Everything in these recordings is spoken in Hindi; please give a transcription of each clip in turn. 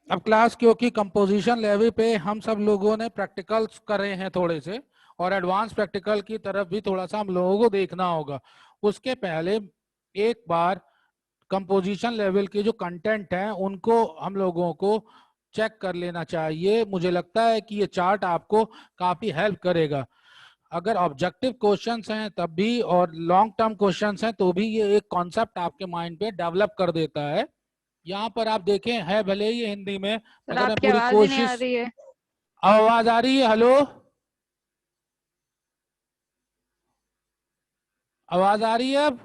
अब क्लास क्योंकि कंपोजिशन लेवल पे हम सब लोगों ने प्रैक्टिकल्स कर रहे हैं थोड़े से, और एडवांस प्रैक्टिकल की तरफ भी थोड़ा सा हम लोगों को देखना होगा। उसके पहले एक बार कंपोजिशन लेवल के जो कंटेंट हैं उनको हम लोगों को चेक कर लेना चाहिए। मुझे लगता है कि ये चार्ट आपको काफी हेल्प करेगा। अगर ऑब्जेक्टिव क्वेश्चंस हैं तब भी, और लॉन्ग टर्म क्वेश्चंस हैं तो भी, ये एक कॉन्सेप्ट आपके माइंड पे डेवलप कर देता है। यहाँ पर आप देखें, है भले ही हिंदी में, सर मगर मैं आपकी पूरी आवाज ही नहीं आ कोशिश। रही है। आवाज आ रही है? हेलो, आवाज आ रही है अब?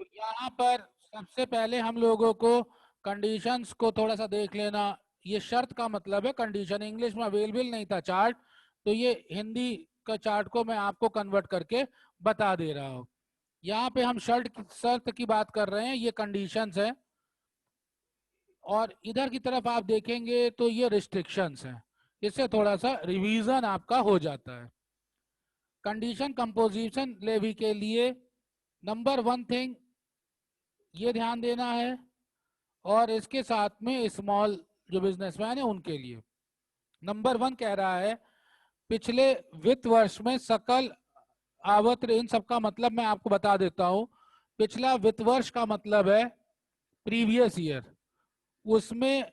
तो यहाँ पर सबसे पहले हम लोगों को कंडीशंस को थोड़ा सा देख लेना। ये शर्त का मतलब है कंडीशन, इंग्लिश में अवेलेबल नहीं था चार्ट, तो ये हिंदी का चार्ट को मैं आपको कन्वर्ट करके बता दे रहा हूँ। यहाँ पे हम शर्त की बात कर रहे हैं, ये कंडीशंस है। और इधर की तरफ आप देखेंगे तो ये रिस्ट्रिक्शंस हैं। इससे थोड़ा सा रिवीजन आपका हो जाता है। कंडीशन कंपोजिशन लेवी के लिए नंबर वन थिंग ये ध्यान देना है, और इसके साथ में स्मॉल जो बिजनेसमैन है उनके लिए नंबर वन कह रहा है, पिछले वित्त वर्ष में सकल आवत्र, इन सब का मतलब मैं आपको बता देता हूं। पिछला वित्त वर्ष का मतलब है प्रीवियस ईयर, उसमें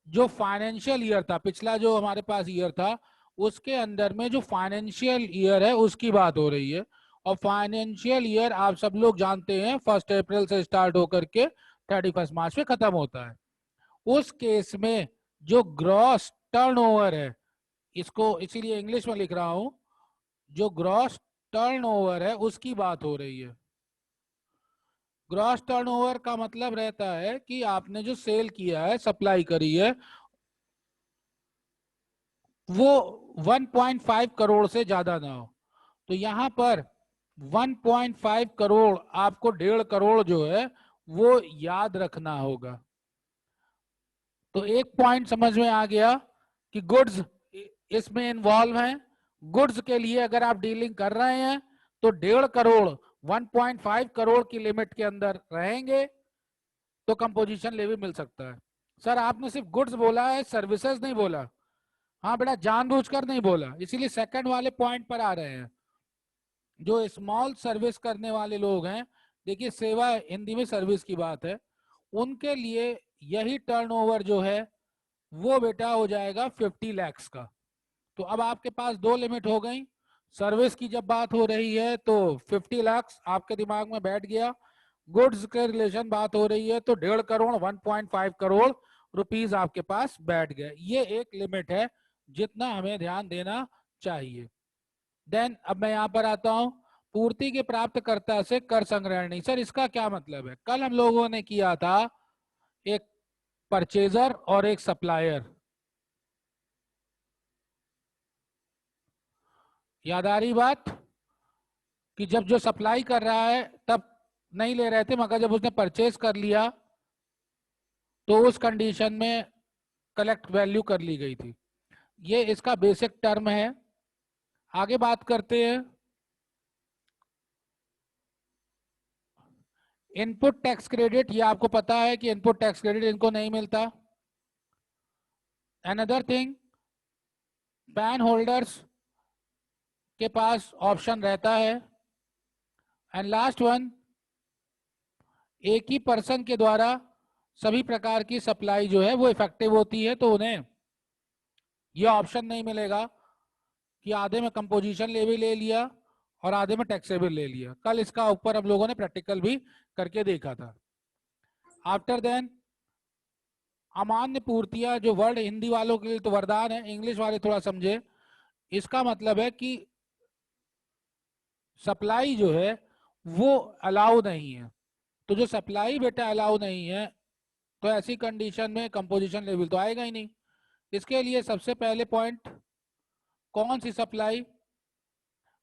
जो फाइनेंशियल ईयर था, पिछला जो हमारे पास ईयर था, उसके अंदर में जो फाइनेंशियल ईयर है उसकी बात हो रही है। और फाइनेंशियल ईयर आप सब लोग जानते हैं 1 अप्रैल से स्टार्ट होकर के 31 मार्च में खत्म होता है। उस केस में जो ग्रॉस टर्नओवर है, इसको इसीलिए इंग्लिश में लिख रहा हूं, जो ग्रॉस टर्नओवर है उसकी बात हो रही है। ग्रॉस टर्नओवर का मतलब रहता है कि आपने जो सेल किया है, सप्लाई करी है, वो 1.5 करोड़ से ज्यादा ना हो। तो यहां पर 1.5 करोड़, आपको 1.5 करोड़ जो है वो याद रखना होगा। तो एक पॉइंट समझ में आ गया कि गुड्स इसमें इन्वॉल्व हैं। गुड्स के लिए अगर आप डीलिंग कर रहे हैं तो 1.5 करोड़, 1.5 करोड़ की लिमिट के अंदर रहेंगे तो कंपोजिशन लेवी मिल सकता है। सर आपने सिर्फ गुड्स बोला है, सर्विसेज नहीं बोला। हाँ बेटा, जानबूझकर नहीं बोला, इसीलिए सेकंड वाले पॉइंट पर आ रहे हैं। जो स्मॉल सर्विस करने वाले लोग हैं, देखिए सेवा हिंदी में सर्विस की बात है, उनके लिए यही टर्नओवर जो है वो बेटा हो जाएगा 50 लाख का। तो अब आपके पास दो लिमिट हो गई। सर्विस की जब बात हो रही है तो 50 लाख आपके दिमाग में बैठ गया। गुड्स के रिलेशन बात हो रही है तो 1.5 करोड़, 1.5 करोड़ रुपीस आपके पास बैठ गए। ये एक लिमिट है जितना हमें ध्यान देना चाहिए। देन अब मैं यहां पर आता हूं, पूर्ति के प्राप्तकर्ता से कर संग्रहणी। सर इसका क्या मतलब है? कल हम लोगों ने किया था एक परचेजर और एक सप्लायर, याद आ रही बात? कि जब जो सप्लाई कर रहा है तब नहीं ले रहे थे, मगर जब उसने परचेज कर लिया तो उस कंडीशन में कलेक्ट वैल्यू कर ली गई थी। ये इसका बेसिक टर्म है। आगे बात करते हैं। इनपुट टैक्स क्रेडिट, ये आपको पता है कि इनपुट टैक्स क्रेडिट इनको नहीं मिलता। अनदर थिंग, पैन होल्डर्स के पास ऑप्शन रहता है। एंड लास्ट वन, एक ही पर्सन के द्वारा सभी प्रकार की सप्लाई जो है वो इफेक्टिव होती है, तो उन्हें ये ऑप्शन नहीं मिलेगा कि आधे में कंपोजिशन लेवी ले लिया और आधे में टैक्सेबल ले लिया। कल इसका ऊपर हम लोगों ने प्रैक्टिकल भी करके देखा था। आफ्टर देन, अमान्य पूर्तियां, जो वर्ड हिंदी वालों के लिए तो वरदान है, इंग्लिश वाले थोड़ा समझे। इसका मतलब है कि सप्लाई जो है वो अलाउ नहीं है। तो जो सप्लाई बेटा अलाउ नहीं है, तो ऐसी कंडीशन में कंपोजिशन लेवल तो आएगा ही नहीं। इसके लिए सबसे पहले पॉइंट, कौन सी सप्लाई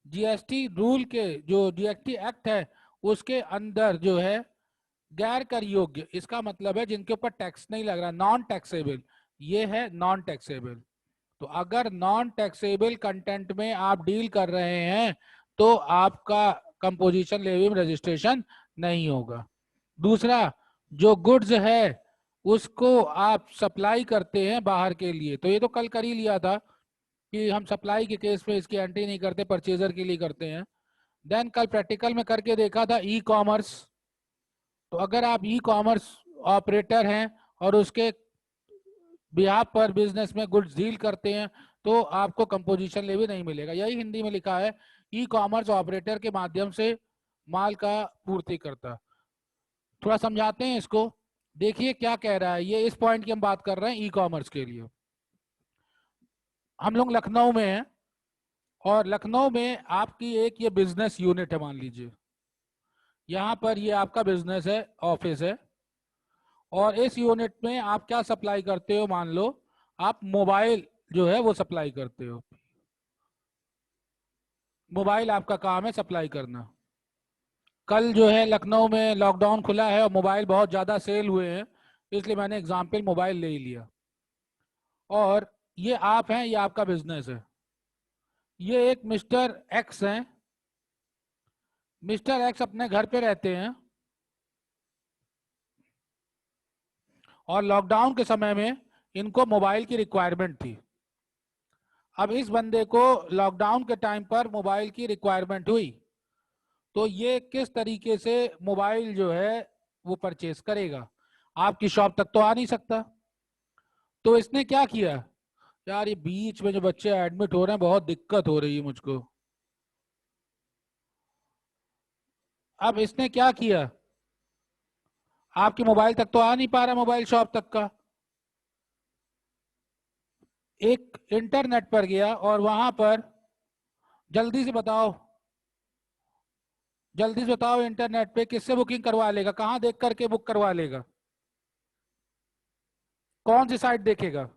जीएसटी रूल के, जो जीएसटी एक्ट है उसके अंदर जो है गैर कर योग्य, इसका मतलब है जिनके ऊपर टैक्स नहीं लग रहा, नॉन टैक्सेबल, ये है नॉन टैक्सेबल। तो अगर नॉन टैक्सेबल कंटेंट में आप डील कर रहे हैं तो आपका कंपोजिशन लेवी में रजिस्ट्रेशन नहीं होगा। दूसरा, जो गुड्स है उसको आप सप्लाई करते हैं बाहर के लिए, तो ये तो कल कर ही लिया था कि हम सप्लाई के केस में इसकी एंट्री नहीं करते, परचेजर के लिए करते हैं। देन कल प्रैक्टिकल में करके देखा था ई कॉमर्स। तो अगर आप ई कॉमर्स ऑपरेटर हैं और उसके बिहाफ पर बिजनेस में गुड्स डील करते हैं तो आपको कंपोजिशन लेवी नहीं मिलेगा। यही हिंदी में लिखा है, ई कॉमर्स ऑपरेटर के माध्यम से माल का पूर्ति करता। थोड़ा समझाते हैं इसको, देखिए क्या कह रहा है ये। इस पॉइंट की हम बात कर रहे हैं ई कॉमर्स के लिए। हम लोग लखनऊ में हैं और लखनऊ में आपकी एक ये बिजनेस यूनिट है, मान लीजिए यहाँ पर ये आपका बिजनेस है, ऑफिस है, और इस यूनिट में आप क्या सप्लाई करते हो, मान लो आप मोबाइल जो है वो सप्लाई करते हो। मोबाइल आपका काम है सप्लाई करना। कल जो है लखनऊ में लॉकडाउन खुला है और मोबाइल बहुत ज़्यादा सेल हुए हैं, इसलिए मैंने एग्जाम्पल मोबाइल ले ही लिया। और ये आप हैं, ये आपका बिजनेस है। ये एक मिस्टर एक्स हैं। मिस्टर एक्स अपने घर पे रहते हैं और लॉकडाउन के समय में इनको मोबाइल की रिक्वायरमेंट थी। अब इस बंदे को लॉकडाउन के टाइम पर मोबाइल की रिक्वायरमेंट हुई, तो ये किस तरीके से मोबाइल जो है वो परचेस करेगा, आपकी शॉप तक तो आ नहीं सकता। तो इसने क्या किया, यार ये बीच में जो बच्चे एडमिट हो रहे हैं बहुत दिक्कत हो रही है मुझको। अब इसने क्या किया, आपकी मोबाइल तक तो आ नहीं पा रहा, मोबाइल शॉप तक का, एक इंटरनेट पर गया और वहां पर जल्दी से बताओ, जल्दी से बताओ इंटरनेट पे किससे बुकिंग करवा लेगा, कहां देख करके बुक करवा लेगा, कौन सी साइट देखेगा।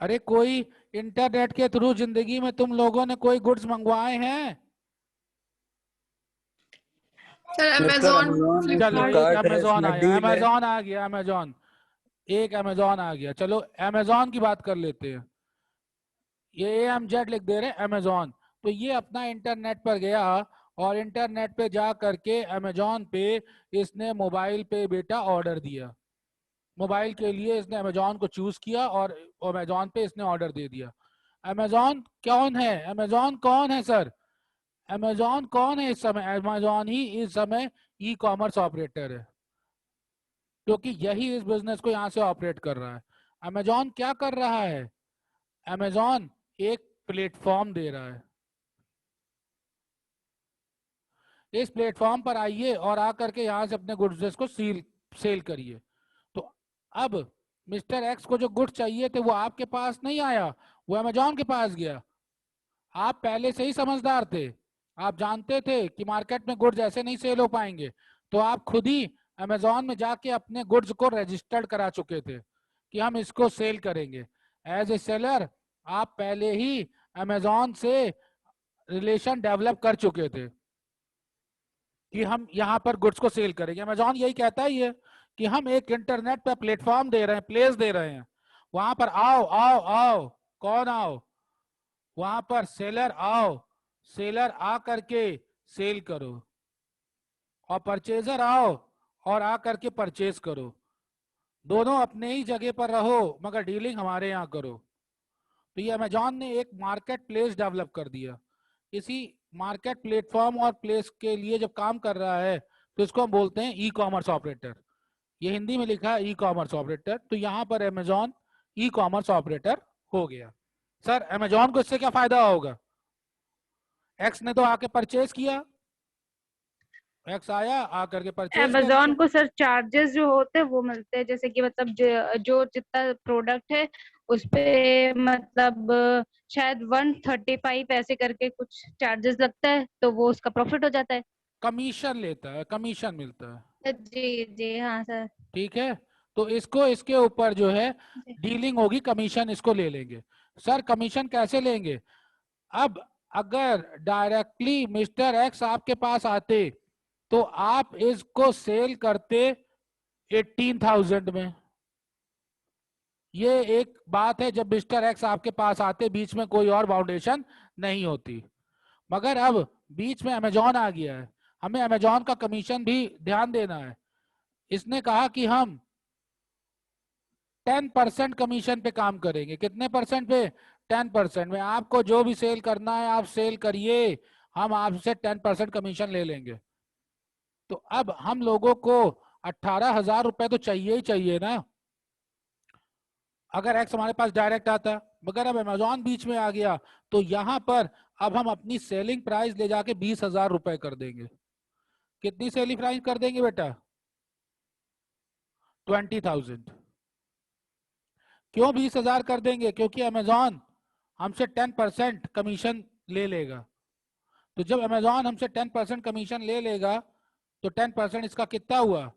अरे कोई इंटरनेट के थ्रू जिंदगी में तुम लोगों ने कोई गुड्स मंगवाए हैं? सर सर अमेजोन, अमेज़न है, चलो एक फ्लिपकार्ट है, अमेजोन आया, स्नैपडील है। अमेजोन आ गया, अमेजोन, एक अमेजोन आ गया। चलो अमेजोन की बात कर लेते हैं, ये AMZ लिख दे रहे हैं अमेजोन। तो ये अपना इंटरनेट पर गया और इंटरनेट पे जा करके अमेजोन पे इसने मोबाइल पे बेटा ऑर्डर दिया। मोबाइल के लिए इसने अमेजोन को चूज किया और अमेजोन पे इसने ऑर्डर दे दिया। अमेजोन कौन है, अमेजोन कौन है सर, अमेजोन कौन है इस समय, अमेजोन ही इस समय ई कॉमर्स ऑपरेटर है, क्योंकि यही इस बिजनेस को यहाँ से ऑपरेट कर रहा है। अमेजोन क्या कर रहा है, अमेजोन एक प्लेटफॉर्म दे रहा है। इस प्लेटफॉर्म पर आइए और आकर के यहाँ से अपने गुड्स को सेल करिए। तो अब मिस्टर एक्स को जो गुड्स चाहिए थे वो आपके पास नहीं आया, वो अमेजोन के पास गया। आप पहले से ही समझदार थे, आप जानते थे कि मार्केट में गुड्स ऐसे नहीं सेल हो पाएंगे, तो आप खुद ही अमेजोन में जाके अपने गुड्स को रजिस्टर्ड करा चुके थे कि हम इसको सेल करेंगे। एज ए सेलर आप पहले ही अमेजोन से रिलेशन डेवलप कर चुके थे कि हम यहाँ पर गुड्स को सेल करेंगे। अमेजोन यही कहता ही है कि हम एक इंटरनेट पर प्लेटफॉर्म दे रहे हैं, प्लेस दे रहे हैं, वहां पर आओ आओ आओ, कौन आओ, वहां पर सेलर आओ, सेलर आ करके सेल करो, और परचेजर आओ और आ करके परचेज करो। दोनों अपने ही जगह पर रहो मगर डीलिंग हमारे यहाँ करो। तो ये अमेजोन ने एक मार्केट प्लेस डेवलप कर दिया। इसी मार्केट प्लेटफॉर्म और प्लेस के लिए जब काम कर रहा है तो इसको हम बोलते हैं ई कॉमर्स ऑपरेटर। ये हिंदी में लिखा है ई कॉमर्स ऑपरेटर, तो यहाँ पर अमेजोन ई कॉमर्स ऑपरेटर हो गया। सर अमेजोन को इससे क्या फायदा होगा, एक्स ने तो आके परचेज किया, एक्स आया आकर के परचेज कर लिया। अमेजोन को सर चार्जेस जो होते हैं वो मिलते हैं, जैसे कि मतलब जो जितना प्रोडक्ट है उस पे मतलब शायद 135 ऐसे करके कुछ चार्जेस लगता है, तो वो उसका प्रॉफिट हो जाता है। कमीशन लेता है, कमीशन मिलता है। जी जी हाँ सर। ठीक है, तो इसको इसके ऊपर जो है जी। डीलिंग होगी, कमीशन इसको ले लेंगे। सर कमीशन कैसे लेंगे, अब अगर डायरेक्टली मिस्टर एक्स आपके पास आते तो आप इसको सेल करते 18,000 में। ये एक बात है, जब मिस्टर एक्स आपके पास आते बीच में कोई और फाउंडेशन नहीं होती। मगर अब बीच में अमेजॉन आ गया है, हमें अमेजॉन का कमीशन भी ध्यान देना है। इसने कहा कि हम 10% कमीशन पे काम करेंगे। कितने परसेंट पे? 10% में। आपको जो भी सेल करना है आप सेल करिए, हम आपसे 10% कमीशन ले लेंगे। तो अब हम लोगों को 18,000 रुपए तो चाहिए ही चाहिए ना, अगर एक्स हमारे पास डायरेक्ट आता। मगर अब अमेजॉन बीच में आ गया, तो यहां पर अब हम अपनी सेलिंग प्राइस ले जाके 20,000 रुपए कर देंगे। कितनी सेलिंग प्राइस कर देंगे बेटा? 20,000। क्यों 20,000 कर देंगे? क्योंकि अमेजॉन हमसे 10% कमीशन ले लेगा। तो जब अमेजॉन हमसे 10% कमीशन ले लेगा, तो 10% इसका कितना हुआ?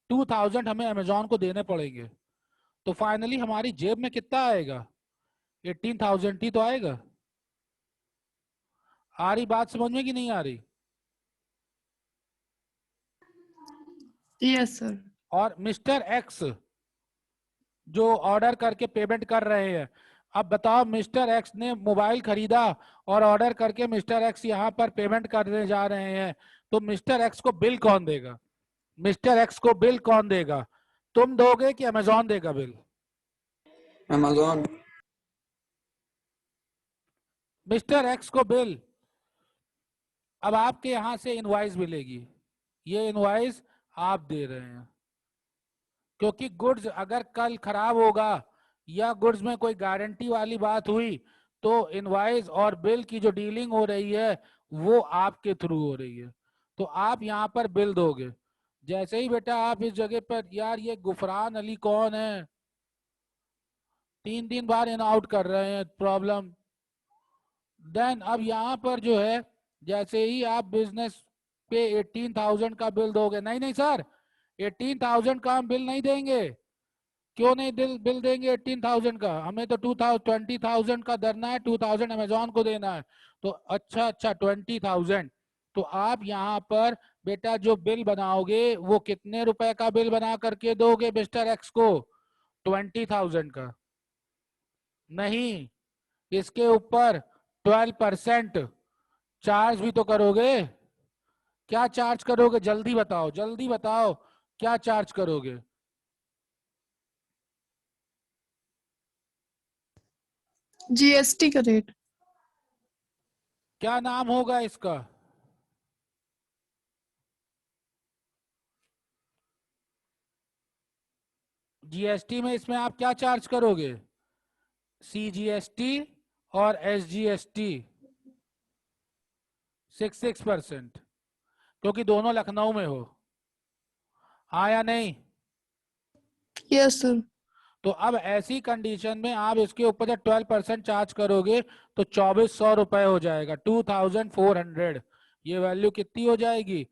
2,000 हमें अमेजॉन को देने पड़ेंगे। तो फाइनली हमारी जेब में कितना आएगा? 18,000 ही तो आएगा। आ रही बात समझ में कि नहीं आ रही? Yes sir. और मिस्टर एक्स जो ऑर्डर करके पेमेंट कर रहे हैं, अब बताओ मिस्टर एक्स ने मोबाइल खरीदा और ऑर्डर करके मिस्टर एक्स यहाँ पर पेमेंट करने जा रहे हैं, तो मिस्टर एक्स को बिल कौन देगा? मिस्टर एक्स को बिल कौन देगा? तुम दोगे कि अमेजॉन देगा बिल? अमेजॉन। मिस्टर एक्स को बिल अब आपके यहां से इनवॉइस मिलेगी, ये इनवॉइस आप दे रहे हैं। क्योंकि गुड्स अगर कल खराब होगा या गुड्स में कोई गारंटी वाली बात हुई, तो इनवॉइस और बिल की जो डीलिंग हो रही है वो आपके थ्रू हो रही है। तो आप यहाँ पर बिल दोगे। जैसे ही बेटा आप इस जगह पर, यार ये गुफरान अली कौन है, 3 बार इन आउट कर रहे हैं, प्रॉब्लम। देन अब यहाँ पर जो है, जैसे ही आप बिजनेस पे 18,000 का बिल दोगे, नहीं नहीं सर 18,000 का हम बिल नहीं देंगे। क्यों नहीं बिल देंगे 18,000 का? हमें तो 20,000 का धरना है, 2,000 अमेजॉन को देना है। तो अच्छा 20,000। तो आप यहाँ पर बेटा जो बिल बनाओगे वो कितने रुपए का बिल बना करके दोगे मिस्टर एक्स को? 20,000 का। नहीं, इसके ऊपर 12% चार्ज भी तो करोगे। क्या चार्ज करोगे? जल्दी बताओ, जल्दी बताओ, क्या चार्ज करोगे? जीएसटी का रेट। क्या नाम होगा इसका? जीएसटी में इसमें आप क्या चार्ज करोगे? सीजीएसटी और एसजीएसटी 6% क्योंकि दोनों लखनऊ में हो। हाँ या नहीं? Yes sir. तो अब ऐसी कंडीशन में आप इसके ऊपर जब 12% चार्ज करोगे तो 2,400 रुपए हो जाएगा, 2,400। ये वैल्यू कितनी हो जाएगी?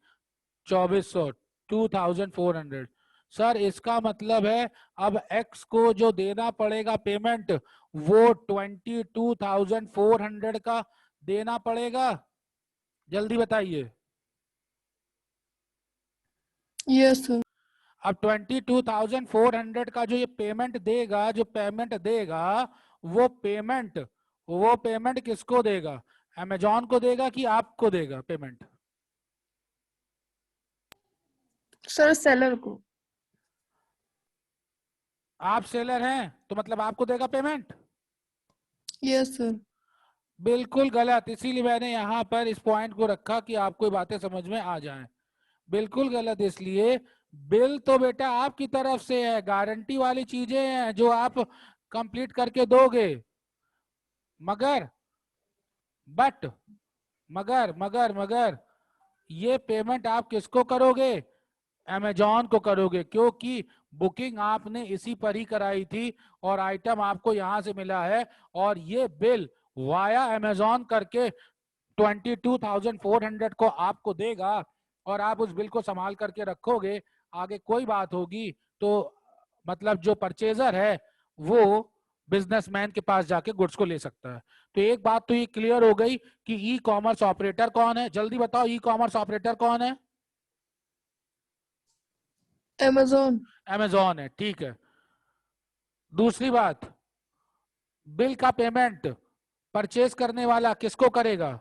2,400, 2,400। सर इसका मतलब है अब एक्स को जो देना पड़ेगा पेमेंट, वो 22,400 का देना पड़ेगा। जल्दी बताइए। Yes sir. अब 22,400 का जो ये पेमेंट देगा, जो पेमेंट देगा, वो पेमेंट किसको देगा? अमेजॉन को देगा कि आपको देगा पेमेंट? सर सेलर को। आप सेलर हैं तो मतलब आपको देगा पेमेंट? Yes sir. बिल्कुल गलत। इसीलिए मैंने यहाँ पर इस पॉइंट को रखा कि आपको बातें समझ में आ जाएं। बिल्कुल गलत इसलिए, बिल तो बेटा आपकी तरफ से है, गारंटी वाली चीजें हैं जो आप कंप्लीट करके दोगे। मगर बट मगर मगर मगर ये पेमेंट आप किसको करोगे? अमेजॉन को करोगे, क्योंकि बुकिंग आपने इसी पर ही कराई थी और आइटम आपको यहां से मिला है, और ये बिल वाया अमेजॉन करके 22,400 को आपको देगा, और आप उस बिल को संभाल करके रखोगे। आगे कोई बात होगी तो मतलब जो परचेजर है वो बिजनेसमैन के पास जाके गुड्स को ले सकता है। तो एक बात तो ये क्लियर हो गई कि ई कॉमर्स ऑपरेटर कौन है। जल्दी बताओ ई कॉमर्स ऑपरेटर कौन है? Amazon. अमेजोन है, ठीक है। दूसरी बात, बिल का पेमेंट परचेज करने वाला किसको करेगा?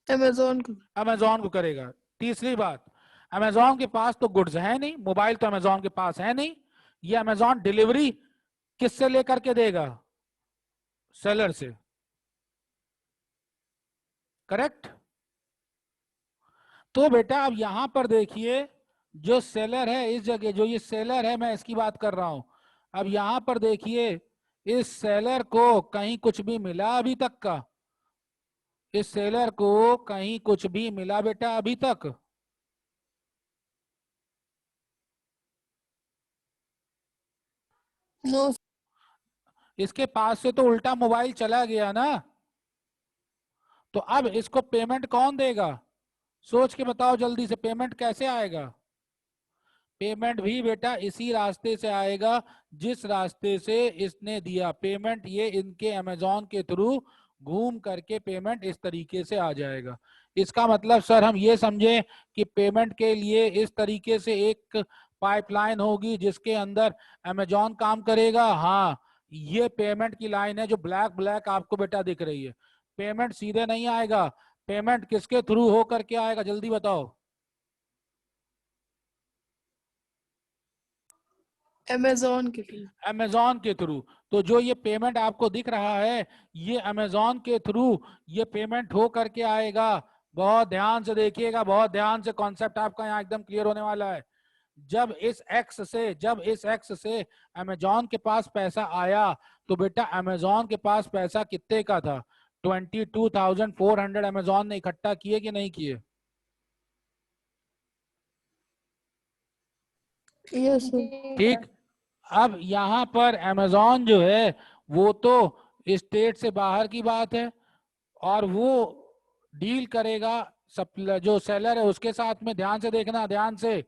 Amazon को। अमेजोन को करेगा। तीसरी बात, अमेजोन के पास तो गुड्स है नहीं, मोबाइल तो अमेजोन के पास है नहीं, ये अमेजोन डिलीवरी किससे लेकर के देगा? सेलर से, करेक्ट? तो बेटा अब यहां पर देखिए, जो सेलर है इस जगह, जो ये सेलर है मैं इसकी बात कर रहा हूं, अब यहां पर देखिए इस सेलर को कहीं कुछ भी मिला अभी तक का? इस सेलर को कहीं कुछ भी मिला बेटा अभी तक? No. इसके पास से तो उल्टा मोबाइल चला गया ना, तो अब इसको पेमेंट कौन देगा? सोच के बताओ जल्दी से, पेमेंट कैसे आएगा? पेमेंट भी बेटा इसी रास्ते से आएगा जिस रास्ते से इसने दिया पेमेंट, ये इनके अमेजोन के थ्रू घूम करके पेमेंट इस तरीके से आ जाएगा। इसका मतलब सर हम ये समझे कि पेमेंट के लिए इस तरीके से एक पाइपलाइन होगी जिसके अंदर अमेजोन काम करेगा। हाँ, ये पेमेंट की लाइन है जो ब्लैक ब्लैक आपको बेटा दिख रही है। पेमेंट सीधे नहीं आएगा, पेमेंट किसके थ्रू हो करके आएगा जल्दी बताओ? Amazon के थ्रू। अमेजोन के थ्रू। तो जो ये पेमेंट आपको दिख रहा है, ये अमेजोन के थ्रू ये पेमेंट हो करके आएगा। बहुत ध्यान से देखिएगा, बहुत ध्यान से, कॉन्सेप्ट आपका यहाँ एकदम क्लियर होने वाला है। जब इस एक्स से अमेजोन के पास पैसा आया, तो बेटा अमेजोन के पास पैसा कितने का था? 22,400 अमेजोन ने इकट्ठा किए कि नहीं किए? Yes sir. ठीक। अब यहाँ पर अमेजोन जो है वो तो स्टेट से बाहर की बात है, और वो डील करेगा जो सेलर है उसके साथ में। ध्यान से देखना, ध्यान से।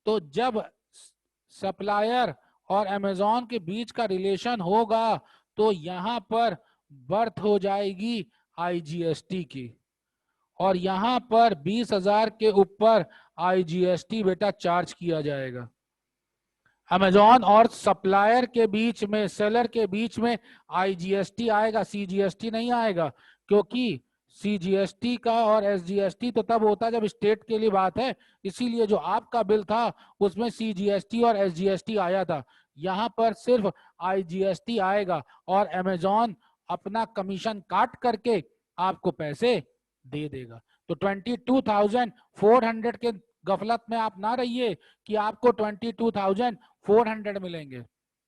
तो जब सप्लायर और अमेजोन के बीच का रिलेशन होगा, तो यहाँ पर बर्थ हो जाएगी आईजीएसटी की, और यहाँ पर 20,000 के ऊपर आईजीएसटी बेटा चार्ज किया जाएगा। अमेजोन और सप्लायर के बीच में, सेलर के बीच में आईजीएसटी आएगा, सीजीएसटी नहीं आएगा, क्योंकि सीजीएसटी का और एसजीएसटी तो तब होता है जब स्टेट के लिए बात है। इसीलिए जो आपका बिल था उसमें सीजीएसटी और एसजीएसटी आया था, यहाँ पर सिर्फ आईजीएसटी आएगा, और अमेजोन अपना कमीशन काट करके आपको पैसे दे देगा। तो 22,400 के गफलत में आप ना रहिए कि आपको 22,400 मिलेंगे।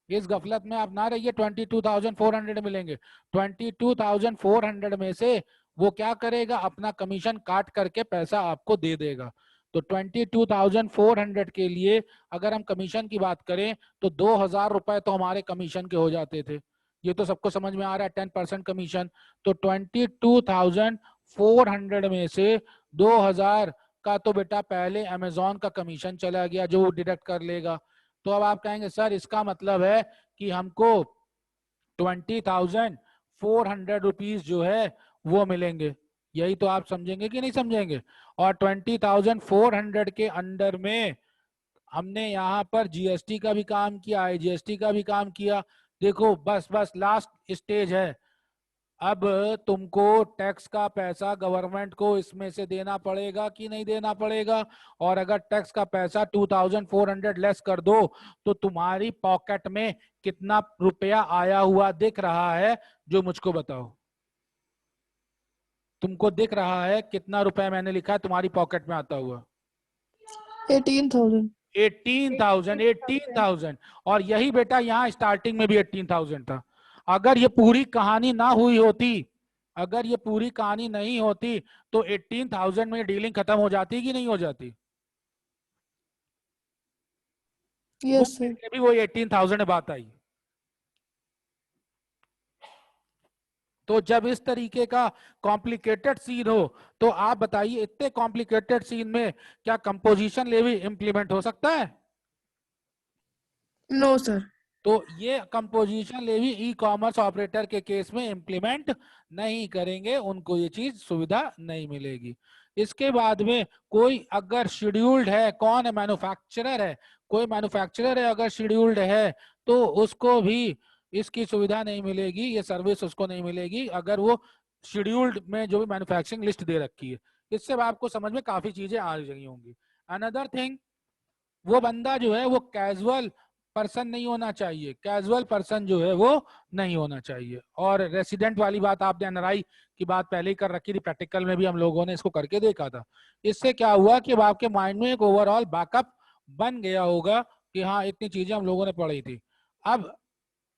इस गफलत में आप ना रहिए, 22,400 मिलेंगे। 22,400 में से वो क्या करेगा? अपना कमीशन काट करके पैसा आपको दे देगा। तो 22,400 के लिए अगर हम कमीशन की बात करें तो 2,000 रुपए तो हमारे कमीशन के हो जाते थे। ये तो सबको समझ में आ रहा है, 10% कमीशन। तो 22,400 में से 2,000 का तो बेटा पहले अमेजोन का कमीशन चला गया जो वो डिडक्ट कर लेगा। तो अब आप कहेंगे सर इसका मतलब है कि हमको 20,400 रुपीज जो है वो मिलेंगे। यही तो आप समझेंगे कि नहीं समझेंगे? और 20,400 के अंडर में हमने यहाँ पर जीएसटी का भी काम किया, आईजीएसटी का भी काम किया। देखो बस बस लास्ट स्टेज है। अब तुमको टैक्स का पैसा गवर्नमेंट को इसमें से देना पड़ेगा कि नहीं देना पड़ेगा? और अगर टैक्स का पैसा 2,400 लेस कर दो तो तुम्हारी पॉकेट में कितना रुपया आया हुआ दिख रहा है? जो मुझको बताओ, तुमको दिख रहा है कितना रुपया मैंने लिखा है तुम्हारी पॉकेट में आता हुआ? 18,000। 18,000। और यही बेटा यहाँ स्टार्टिंग में भी 18,000 था। अगर ये पूरी कहानी ना हुई होती, अगर ये पूरी कहानी नहीं होती, तो 18,000 में डीलिंग खत्म हो जाती कि नहीं हो जाती? Yes sir. भी वही 18,000 में बात आई। तो जब इस तरीके का कॉम्प्लिकेटेड सीन हो, तो आप बताइए इतने कॉम्प्लिकेटेड सीन में क्या कंपोजिशन लेवी इंप्लीमेंट हो सकता है? No sir. तो ये composition levy e commerce operator के केस में इंप्लीमेंट नहीं करेंगे, उनको ये चीज सुविधा नहीं मिलेगी। इसके बाद में कोई अगर शेड्यूल्ड है, कौन है, मैन्युफैक्चरर है, कोई मैन्युफैक्चरर है अगर शेड्यूल्ड है तो उसको भी इसकी सुविधा नहीं मिलेगी, ये सर्विस उसको नहीं मिलेगी अगर वो शेड्यूल्ड में जो भी मैन्युफैक्चरिंग लिस्ट दे रखी है। इससे आपको समझ में काफी चीजें आ गई होंगी। अनदर थिंग, वो बंदा जो है वो कैजुअल पर्सन नहीं होना चाहिए, कैजुअल पर्सन जो है वो नहीं होना चाहिए। और रेसिडेंट वाली बात आपने एनआरआई की बात पहले ही कर रखी थी, प्रैक्टिकल में भी हम लोगों ने इसको करके देखा था। इससे क्या हुआ कि आपके माइंड में एक ओवरऑल बैकअप बन गया होगा कि हाँ इतनी चीजें हम लोगों ने पढ़ी थी। अब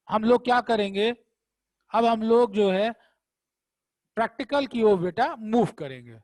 हम लोग क्या करेंगे, अब हम लोग जो है प्रैक्टिकल की ओर बेटा मूव करेंगे।